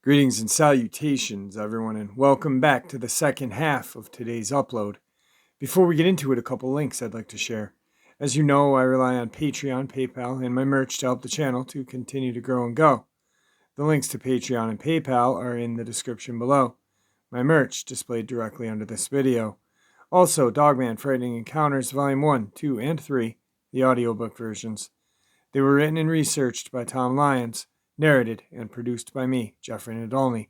Greetings and salutations, everyone, and welcome back to the second half of today's upload. Before we get into it, a couple links I'd like to share. As you know, I rely on Patreon, PayPal, and my merch to help the channel to continue to grow and go. The links to Patreon and PayPal are in the description below. My merch displayed directly under this video. Also, Dogman Frightening Encounters Volume 1, 2, and 3, the audiobook versions. They were written and researched by Tom Lyons, narrated and produced by me, Jeffrey Nadolny.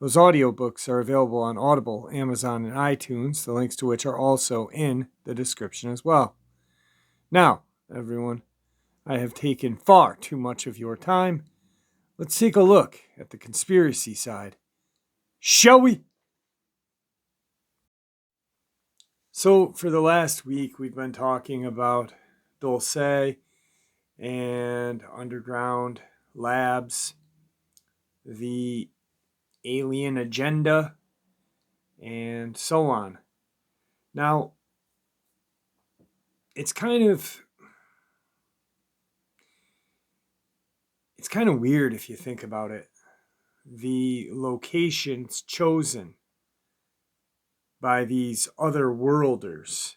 Those audiobooks are available on Audible, Amazon, and iTunes, the links to which are also in the description as well. Now, everyone, I have taken far too much of your time. Let's take a look at the conspiracy side. Shall we? So, for the last week, we've been talking about Dolce and underground labs, the alien agenda, and so on. Now, it's kind of weird if you think about it. The locations chosen by these other worlders,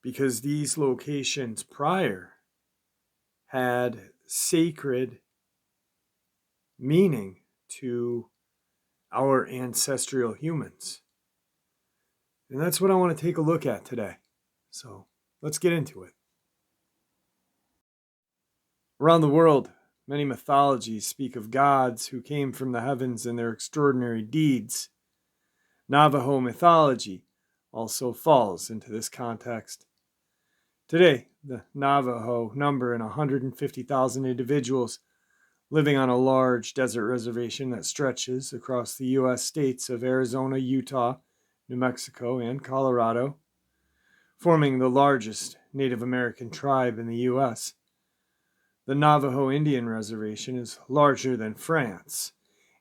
because these locations prior had sacred meaning to our ancestral humans. And that's what I want to take a look at today. So let's get into it. Around the world, many mythologies speak of gods who came from the heavens and their extraordinary deeds. Navajo mythology also falls into this context. Today, the Navajo number 150,000 individuals living on a large desert reservation that stretches across the U.S. states of Arizona, Utah, New Mexico, and Colorado, forming the largest Native American tribe in the U.S. The Navajo Indian Reservation is larger than France,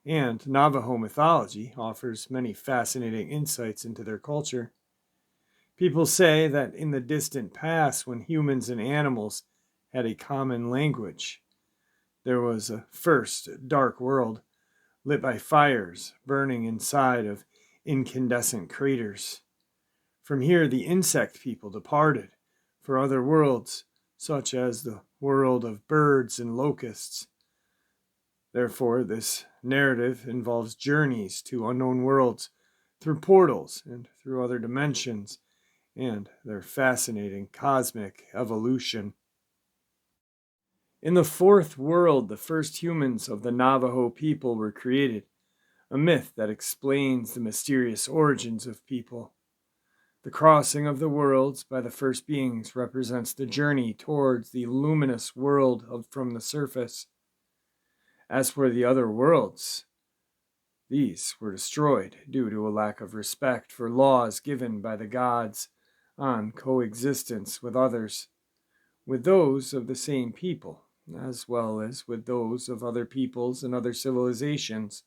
and Navajo mythology offers many fascinating insights into their culture. People say that in the distant past, when humans and animals had a common language, there was a first dark world lit by fires burning inside of incandescent craters. From here, the insect people departed for other worlds, such as the world of birds and locusts. Therefore, this narrative involves journeys to unknown worlds through portals and through other dimensions and their fascinating cosmic evolution. In the fourth world, the first humans of the Navajo people were created, a myth that explains the mysterious origins of people. The crossing of the worlds by the first beings represents the journey towards the luminous world from the surface. As for the other worlds, these were destroyed due to a lack of respect for laws given by the gods on coexistence with others, with those of the same people, as well as with those of other peoples and other civilizations.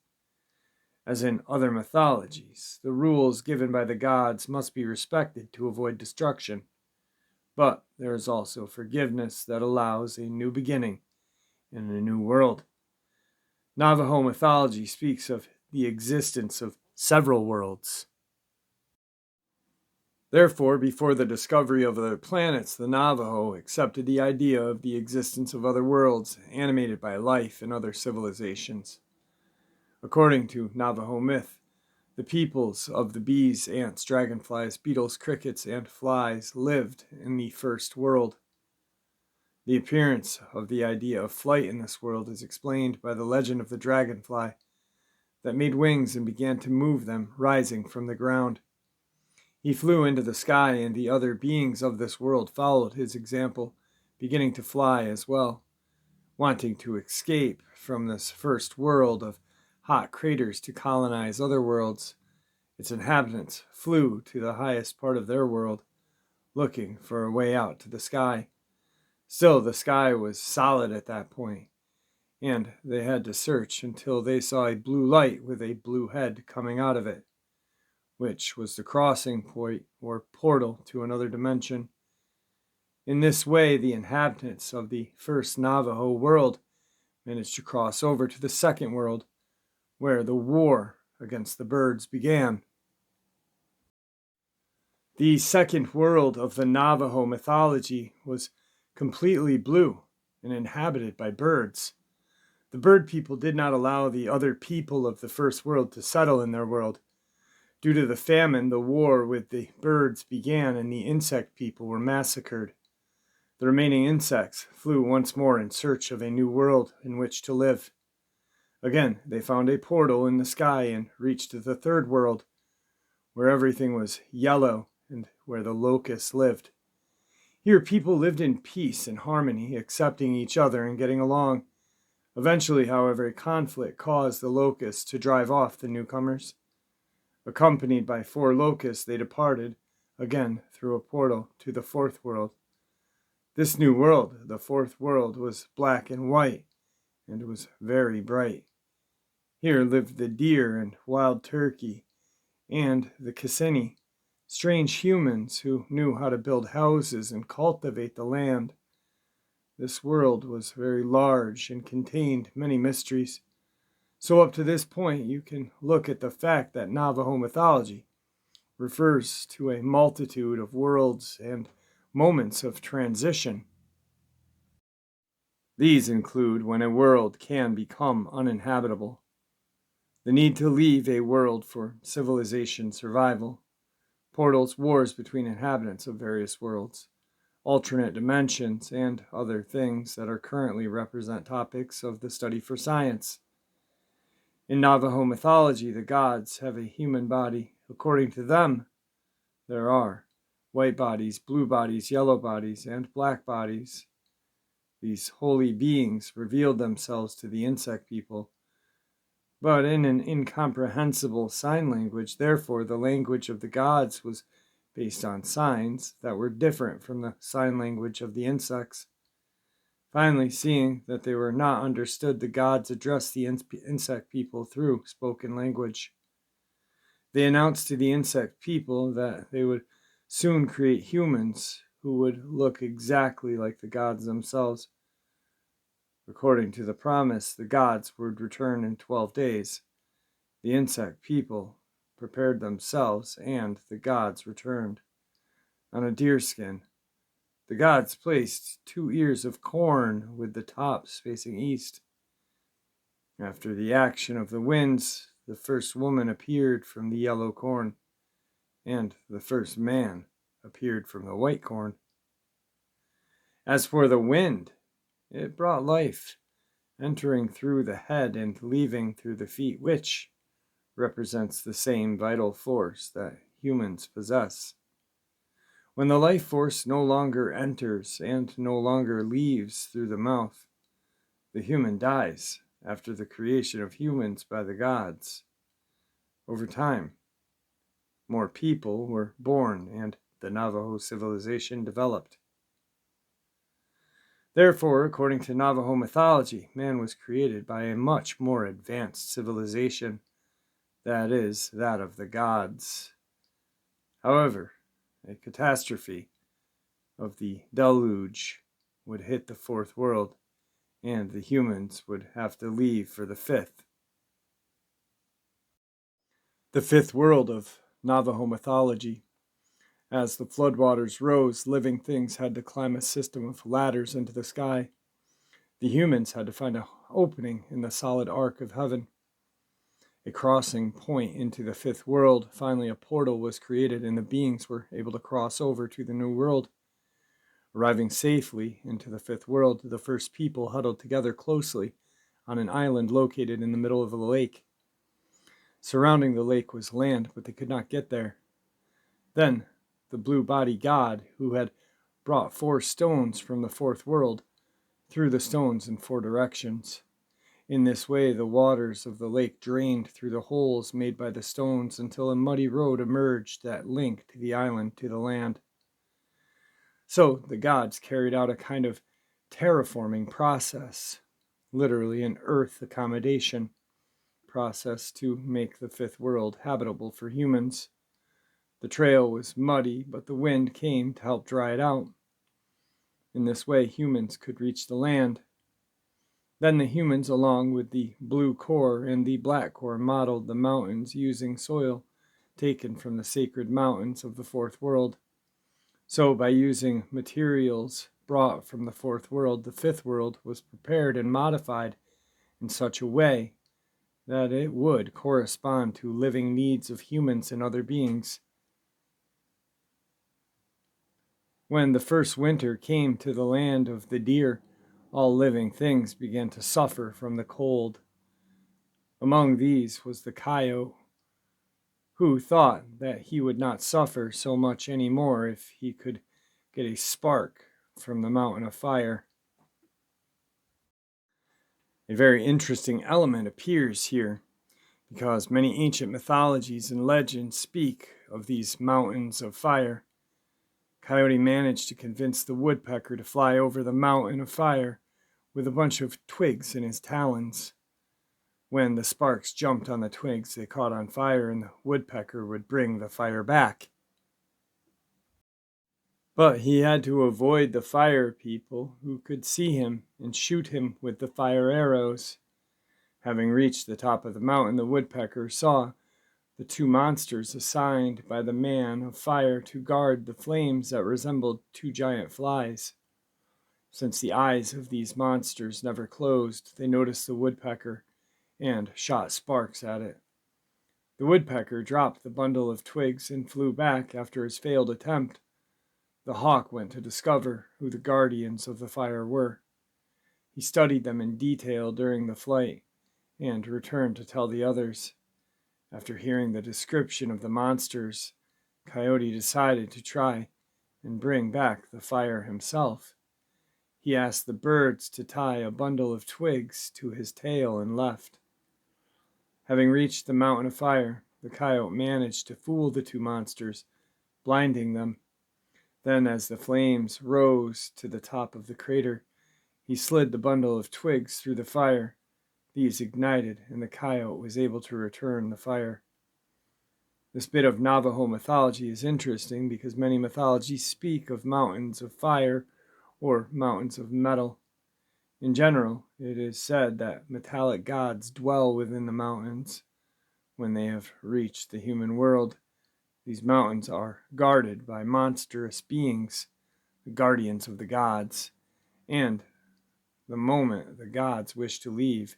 As in other mythologies, the rules given by the gods must be respected to avoid destruction. But there is also forgiveness that allows a new beginning in a new world. Navajo mythology speaks of the existence of several worlds. Therefore, before the discovery of other planets, the Navajo accepted the idea of the existence of other worlds animated by life and other civilizations. According to Navajo myth, the peoples of the bees, ants, dragonflies, beetles, crickets, and flies lived in the first world. The appearance of the idea of flight in this world is explained by the legend of the dragonfly that made wings and began to move them, rising from the ground. He flew into the sky, and the other beings of this world followed his example, beginning to fly as well. Wanting to escape from this first world of hot craters to colonize other worlds, its inhabitants flew to the highest part of their world, looking for a way out to the sky. Still, the sky was solid at that point, and they had to search until they saw a blue light with a blue head coming out of it. which was the crossing point or portal to another dimension. In this way, the inhabitants of the first Navajo world managed to cross over to the second world, where the war against the birds began. The second world of the Navajo mythology was completely blue and inhabited by birds. The bird people did not allow the other people of the first world to settle in their world. Due to the famine, the war with the birds began and the insect people were massacred. The remaining insects flew once more in search of a new world in which to live. Again, they found a portal in the sky and reached the third world, where everything was yellow and where the locusts lived. Here, people lived in peace and harmony, accepting each other and getting along. Eventually, however, a conflict caused the locusts to drive off the newcomers. Accompanied by 4 locusts, they departed, again through a portal, to the fourth world. This new world, the fourth world, was black and white, and was very bright. Here lived the deer and wild turkey, and the Cassini, strange humans who knew how to build houses and cultivate the land. This world was very large and contained many mysteries. So up to this point, you can look at the fact that Navajo mythology refers to a multitude of worlds and moments of transition. These include when a world can become uninhabitable, the need to leave a world for civilization survival, portals, wars between inhabitants of various worlds, alternate dimensions, and other things that are currently represent topics of the study for science. In Navajo mythology, the gods have a human body. According to them, there are white bodies, blue bodies, yellow bodies, and black bodies. These holy beings revealed themselves to the insect people, but in an incomprehensible sign language. Therefore, the language of the gods was based on signs that were different from the sign language of the insects. Finally, seeing that they were not understood, the gods addressed the insect people through spoken language. They announced to the insect people that they would soon create humans who would look exactly like the gods themselves. According to the promise, the gods would return in 12 days. The insect people prepared themselves, and the gods returned. On a deerskin, the gods placed 2 ears of corn with the tops facing east. After the action of the winds, the first woman appeared from the yellow corn, and the first man appeared from the white corn. As for the wind, it brought life, entering through the head and leaving through the feet, which represents the same vital force that humans possess. When the life force no longer enters and no longer leaves through the mouth, the human dies after the creation of humans by the gods. Over time, more people were born and the Navajo civilization developed. Therefore, according to Navajo mythology, man was created by a much more advanced civilization, that is, that of the gods. However, a catastrophe of the deluge would hit the fourth world, and the humans would have to leave for the fifth. The fifth world of Navajo mythology. As the floodwaters rose, living things had to climb a system of ladders into the sky. The humans had to find an opening in the solid arc of heaven, a crossing point into the fifth world. Finally, a portal was created, and the beings were able to cross over to the new world. Arriving safely into the fifth world, the first people huddled together closely on an island located in the middle of the lake. Surrounding the lake was land, but they could not get there. Then, the blue body god, who had brought 4 stones from the fourth world, threw the stones in 4 directions. In this way, the waters of the lake drained through the holes made by the stones until a muddy road emerged that linked the island to the land. So the gods carried out a kind of terraforming process, literally an earth accommodation process to make the fifth world habitable for humans. The trail was muddy, but the wind came to help dry it out. In this way, humans could reach the land. Then the humans, along with the blue core and the black core, modeled the mountains using soil taken from the sacred mountains of the fourth world. So, by using materials brought from the fourth world, the fifth world was prepared and modified in such a way that it would correspond to living needs of humans and other beings. When the first winter came to the land of the deer, all living things began to suffer from the cold. Among these was the coyote, who thought that he would not suffer so much any more if he could get a spark from the mountain of fire. A very interesting element appears here, because many ancient mythologies and legends speak of these mountains of fire. Coyote managed to convince the woodpecker to fly over the mountain of fire with a bunch of twigs in his talons. When the sparks jumped on the twigs, they caught on fire, and the woodpecker would bring the fire back. But he had to avoid the fire people, who could see him and shoot him with the fire arrows. Having reached the top of the mountain, the woodpecker saw the two monsters assigned by the man of fire to guard the flames that resembled two giant flies. Since the eyes of these monsters never closed, they noticed the woodpecker and shot sparks at it. The woodpecker dropped the bundle of twigs and flew back after his failed attempt. The hawk went to discover who the guardians of the fire were. He studied them in detail during the flight and returned to tell the others. After hearing the description of the monsters, Coyote decided to try and bring back the fire himself. He asked the birds to tie a bundle of twigs to his tail and left. Having reached the mountain of fire, the coyote managed to fool the two monsters, blinding them. Then, as the flames rose to the top of the crater, he slid the bundle of twigs through the fire. These ignited, and the coyote was able to return the fire. This bit of Navajo mythology is interesting because many mythologies speak of mountains of fire or mountains of metal. In general, it is said that metallic gods dwell within the mountains. When they have reached the human world, these mountains are guarded by monstrous beings, the guardians of the gods, and the moment the gods wish to leave,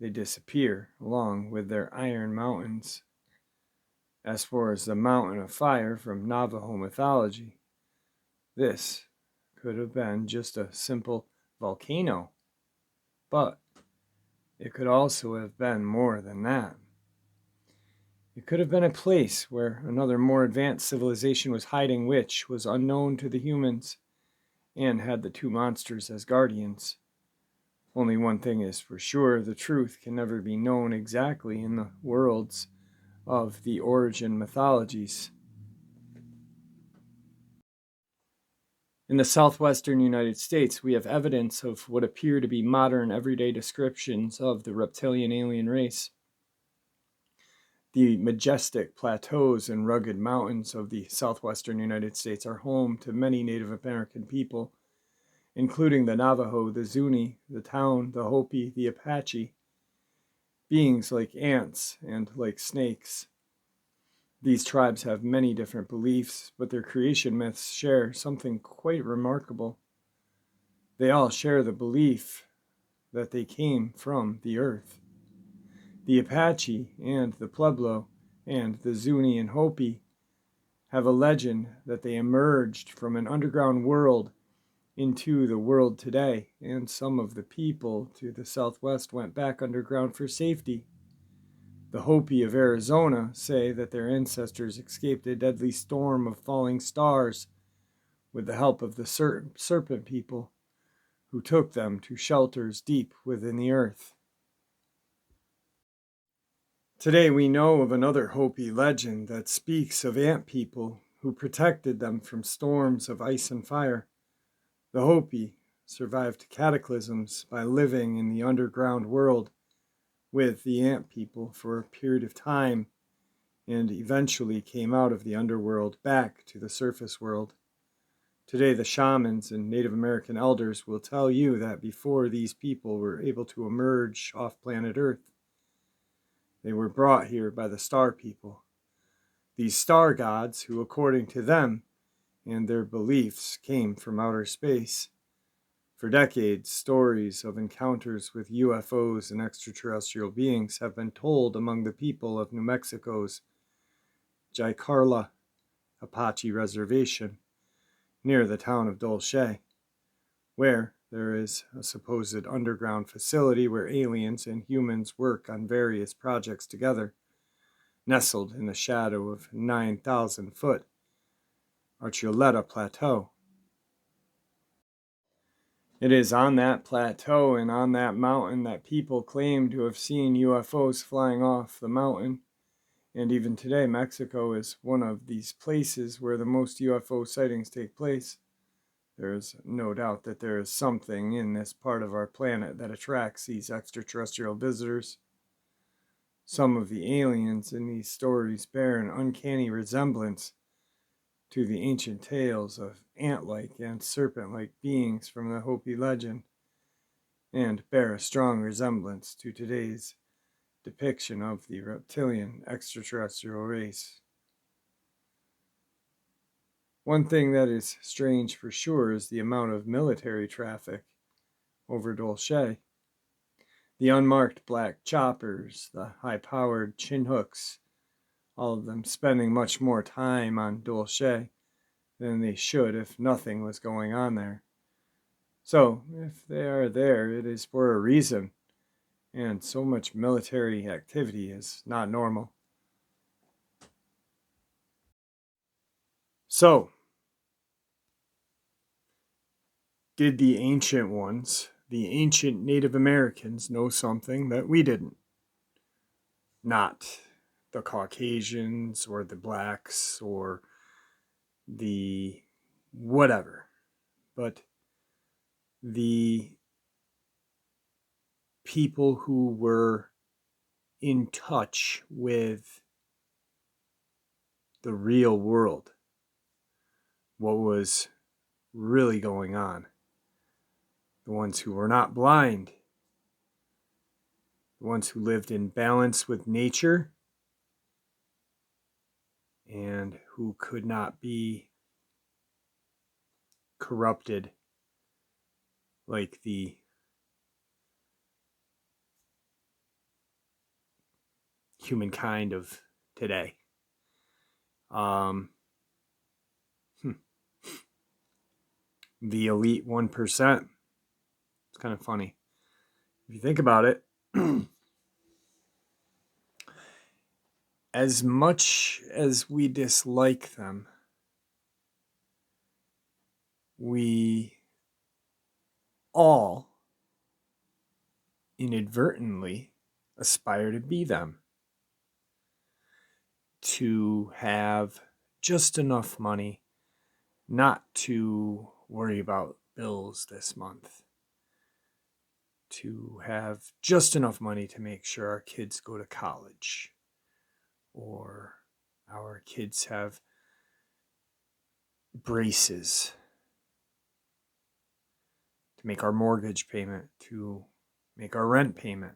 they disappear along with their iron mountains. As far as the mountain of fire from Navajo mythology, this could have been just a simple volcano, but it could also have been more than that. It could have been a place where another more advanced civilization was hiding, which was unknown to the humans and had the two monsters as guardians. Only one thing is for sure: the truth can never be known exactly in the worlds of the origin mythologies. In the southwestern United States, we have evidence of what appear to be modern everyday descriptions of the reptilian alien race. The majestic plateaus and rugged mountains of the southwestern United States are home to many Native American people, including the Navajo, the Zuni, the Town, the Hopi, the Apache, beings like ants and like snakes. These tribes have many different beliefs, but their creation myths share something quite remarkable. They all share the belief that they came from the earth. The Apache and the Pueblo and the Zuni and Hopi have a legend that they emerged from an underground world into the world today, and some of the people to the southwest went back underground for safety. The Hopi of Arizona say that their ancestors escaped a deadly storm of falling stars with the help of the serpent people, who took them to shelters deep within the earth. Today we know of another Hopi legend that speaks of ant people who protected them from storms of ice and fire. The Hopi survived cataclysms by living in the underground world with the ant people for a period of time, and eventually came out of the underworld back to the surface world. Today, the shamans and Native American elders will tell you that before these people were able to emerge off planet Earth, they were brought here by the star people. These star gods, who according to them and their beliefs came from outer space. For decades, stories of encounters with UFOs and extraterrestrial beings have been told among the people of New Mexico's Jicarilla Apache Reservation, near the town of Dolce, where there is a supposed underground facility where aliens and humans work on various projects together, nestled in the shadow of 9,000-foot Archuleta Plateau. It is on that plateau and on that mountain that people claim to have seen UFOs flying off the mountain. And even today, Mexico is one of these places where the most UFO sightings take place. There is no doubt that there is something in this part of our planet that attracts these extraterrestrial visitors. Some of the aliens in these stories bear an uncanny resemblance to the ancient tales of ant-like and serpent-like beings from the Hopi legend, and bear a strong resemblance to today's depiction of the reptilian extraterrestrial race. One thing that is strange for sure is the amount of military traffic over Dolce. The unmarked black choppers, the high-powered chinhooks, all of them spending much more time on Dolce than they should if nothing was going on there. So, if they are there, it is for a reason, and so much military activity is not normal. So, did the ancient ones, the ancient Native Americans, know something that we didn't? Not the Caucasians or the blacks or the whatever, but the people who were in touch with the real world, what was really going on. The ones who were not blind, the ones who lived in balance with nature, and who could not be corrupted like the humankind of today. The elite 1%. It's kind of funny. If you think about it, as much as we dislike them, we all inadvertently aspire to be them. To have just enough money not to worry about bills this month. To have just enough money to make sure our kids go to college. Or our kids have braces to make our mortgage payment, to make our rent payment.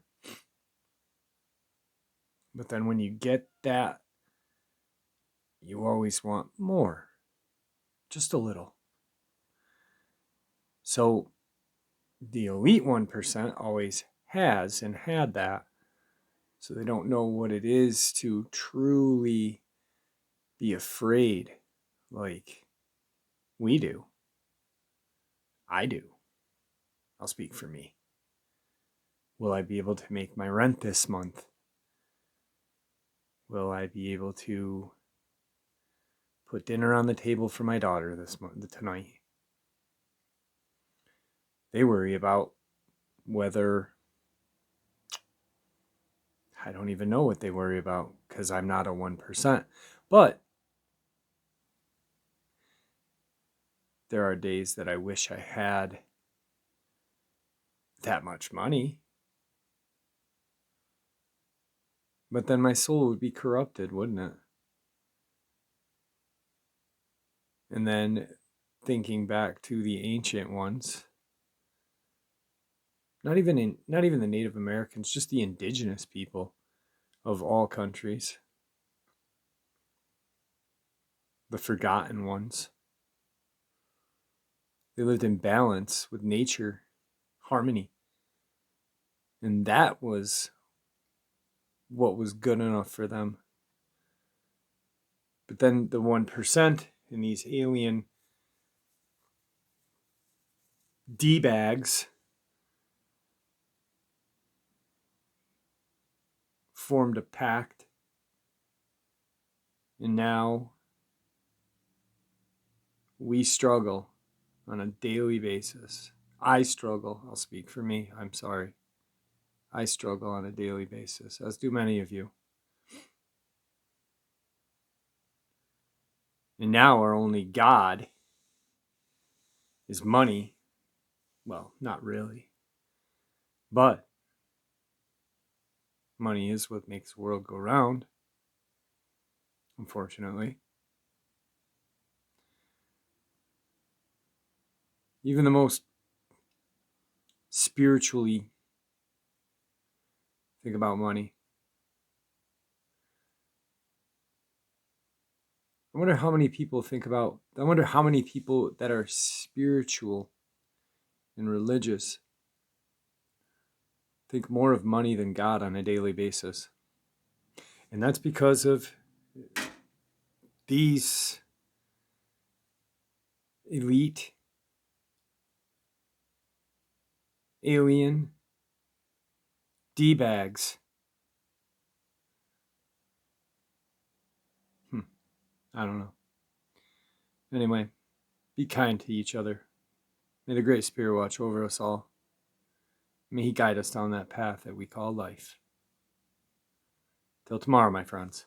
But then when you get that, you always want more. Just a little. So the elite 1% always has and had that. So they don't know what it is to truly be afraid like we do. I do. I'll speak for me. Will I be able to make my rent this month? Will I be able to put dinner on the table for my daughter tonight? They worry about whether, I don't even know what they worry about because I'm not a 1%. But there are days that I wish I had that much money. But then my soul would be corrupted, wouldn't it? And then thinking back to the ancient ones, not even the Native Americans, just the indigenous people of all countries, the forgotten ones. They lived in balance with nature, harmony. And that was what was good enough for them. But then the 1% in these alien D-bags formed a pact. And now we struggle on a daily basis. I struggle. I'll speak for me. I'm sorry. I struggle on a daily basis, as do many of you. And now our only God is money. Well, not really. But money is what makes the world go round, unfortunately. Even the most spiritually think about money. I wonder how many people that are spiritual and religious think more of money than God on a daily basis. And that's because of these elite, alien D-bags. I don't know. Anyway, be kind to each other. May the Great Spirit watch over us all. May He guide us down that path that we call life. Till tomorrow, my friends.